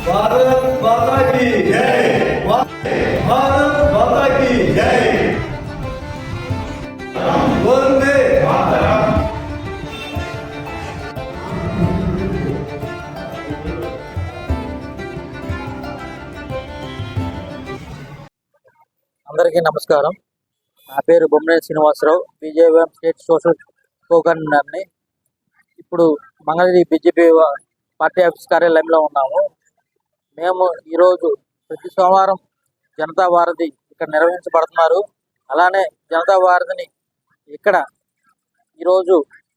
भारत माता की जय। भारत माता की जय। वंदे मातरम। అందరికీ నమస్కారం. నా పేరు బొమ్మనేని శ్రీనివాసరావు, బీజేపీ స్టేట్ సోషల్ కోఆర్డినేటర్ని. ఇప్పుడు మంగళగిరి బీజేపీ పార్టీ ఆఫీస్ కార్యాలయంలో ఉన్నాము. మేము ఈరోజు ప్రతి సోమవారం జనతా వారధి ఇక్కడ నిర్వహించబడుతున్నారు. అలానే జనతా వారధిని ఇక్కడ ఈరోజు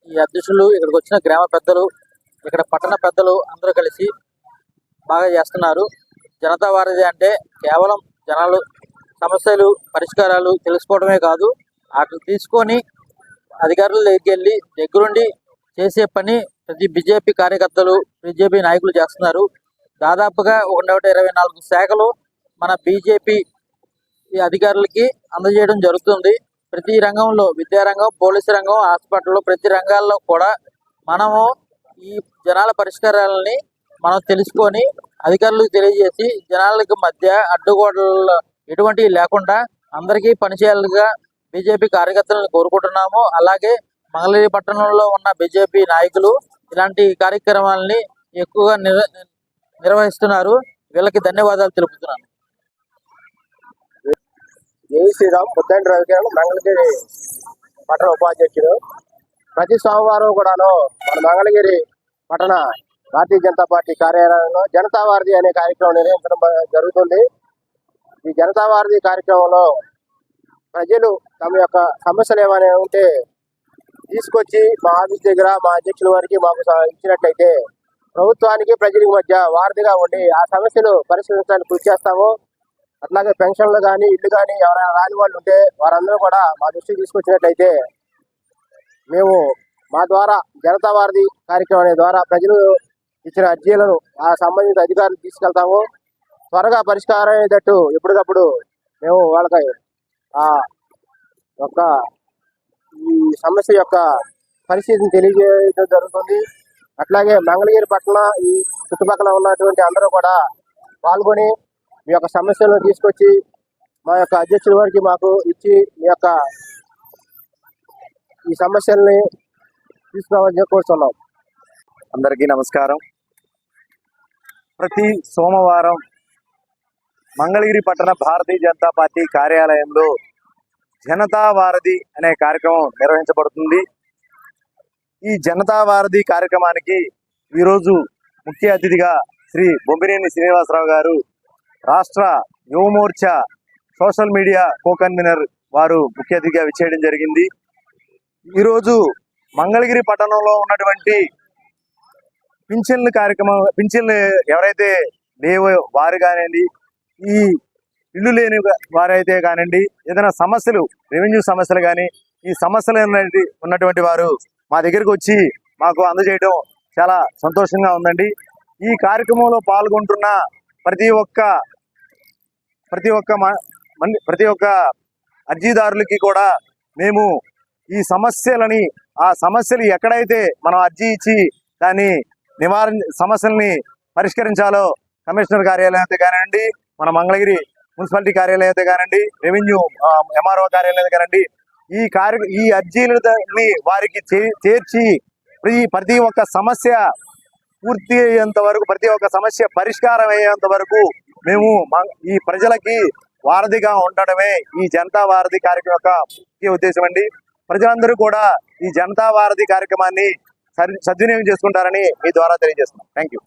ఈ అధ్యక్షులు, ఇక్కడికి వచ్చిన గ్రామ పెద్దలు, ఇక్కడ పట్టణ పెద్దలు అందరూ కలిసి బాగా చేస్తున్నారు. జనతా వారధి అంటే కేవలం జనాలు సమస్యలు పరిష్కారాలు తెలుసుకోవడమే కాదు, వాటిని తీసుకొని అధికారుల దగ్గరికి వెళ్ళి దగ్గరుండి చేసే పని ప్రతి బీజేపీ కార్యకర్తలు, బీజేపీ నాయకులు చేస్తున్నారు. దాదాపుగా 124 శాఖలు మన బీజేపీ అధికారులకి అందజేయడం జరుగుతుంది. ప్రతి రంగంలో, విద్యారంగం, పోలీసు రంగం, హాస్పిటల్లో, ప్రతి రంగాల్లో కూడా మనము ఈ జనాల పరిష్కారాలని మనం తెలుసుకొని అధికారులకు తెలియజేసి జనాలకు మధ్య అడ్డుగోడలు ఎటువంటివి లేకుండా అందరికీ పనిచేయాలిగా బీజేపీ కార్యకర్తలను కోరుకుంటున్నాము. అలాగే మంగళగిరి పట్టణంలో ఉన్న బీజేపీ నాయకులు ఇలాంటి కార్యక్రమాలని ఎక్కువగా నిర్వహిస్తున్నారు. వీళ్ళకి ధన్యవాదాలు తెలుపుతున్నాను. జై శ్రీరామ్. ముద్దండి రవికిరణ్, మంగళగిరి పట్టణ ఉపాధ్యక్షుడు. ప్రతి సోమవారం కూడాను మన మంగళగిరి పట్టణ భారతీయ జనతా పార్టీ కార్యాలయంలో జనతా వారధి అనే కార్యక్రమం నిర్వహించడం జరుగుతుంది. ఈ జనతా వారధి కార్యక్రమంలో ప్రజలు తమ యొక్క సమస్యలు ఏమైనా ఉంటే తీసుకొచ్చి మా ఆఫీస్ దగ్గర మా అధ్యక్షుల వారికి మాకు ఇచ్చినట్లయితే ప్రభుత్వానికి ప్రజలకు మధ్య వారధిగా ఉండి ఆ సమస్యలు పరిష్కరించడానికి కృషి చేస్తాము. అట్లాగే పెన్షన్లు కానీ, ఇల్లు కానీ ఎవరైనా రాని వాళ్ళు ఉంటే వారందరూ కూడా మా దృష్టికి తీసుకొచ్చినట్లయితే మేము మా ద్వారా జనతా వారధి కార్యక్రమం అనే ద్వారా ప్రజలు ఇచ్చిన అర్జీలను ఆ సంబంధిత అధికారులు తీసుకెళ్తాము. త్వరగా పరిష్కారం అయ్యేటట్టు ఎప్పటికప్పుడు మేము వాళ్ళకి ఈ సమస్య యొక్క పరిస్థితిని తెలియజేయడం జరుగుతుంది. అట్లాగే మంగళగిరి పట్టణ ఈ చుట్టుపక్కల ఉన్నటువంటి అందరూ కూడా పాల్గొని మీ యొక్క సమస్యలను తీసుకొచ్చి మా యొక్క అధ్యక్షుల వారికి మాకు ఇచ్చి మీ యొక్క ఈ సమస్యల్ని తీసుకోవాలని కోరుతున్నాం. అందరికీ నమస్కారం. ప్రతి సోమవారం మంగళగిరి పట్టణ భారతీయ జనతా పార్టీ కార్యాలయంలో జనతా వారధి అనే కార్యక్రమం నిర్వహించబడుతుంది. ఈ జనతా వారధి కార్యక్రమానికి ఈరోజు ముఖ్య అతిథిగా శ్రీ బొమ్మినేని శ్రీనివాసరావు గారు, రాష్ట్ర యువమోర్చా సోషల్ మీడియా కో-కన్వీనర్ వారు ముఖ్య అతిథిగా విచ్చేయడం జరిగింది. ఈరోజు మంగళగిరి పట్టణంలో ఉన్నటువంటి పింఛన్ల కార్యక్రమం, పింఛన్లు ఎవరైతే లేవో వారు కానివ్వండి, ఈ ఇల్లు లేని వారైతే కానివ్వండి, ఏదైనా సమస్యలు, రెవెన్యూ సమస్యలు కానీ ఈ సమస్యలు ఉన్నటువంటి వారు మా దగ్గరికి వచ్చి మాకు అందజేయడం చాలా సంతోషంగా ఉందండి. ఈ కార్యక్రమంలో పాల్గొంటున్న ప్రతి ఒక్క అర్జీదారులకి కూడా మేము ఈ సమస్యలని, ఆ సమస్యలు ఎక్కడైతే మనం అర్జీ ఇచ్చి దాన్ని సమస్యల్ని పరిష్కరించాలో కమిషనర్ కార్యాలయం అయితే కానివ్వండి, మన మంగళగిరి మున్సిపాలిటీ కార్యాలయం అయితే కానివ్వండి, రెవెన్యూ ఎంఆర్ఓ కార్యాలయం అయితే కానివ్వండి, ఈ అర్జీలని వారికి చేర్చి ప్రతి ఒక్క సమస్య పూర్తి అయ్యేంత వరకు, ప్రతి ఒక్క సమస్య పరిష్కారం అయ్యేంత వరకు మేము ఈ ప్రజలకి వారధిగా ఉండడమే ఈ జనతా వారధి కార్యక్రమం యొక్క ముఖ్య ఉద్దేశం అండి. ప్రజలందరూ కూడా ఈ జనతా వారధి కార్యక్రమాన్ని సద్వినియోగం చేసుకుంటారని మీ ద్వారా తెలియజేస్తున్నాం. Thank you.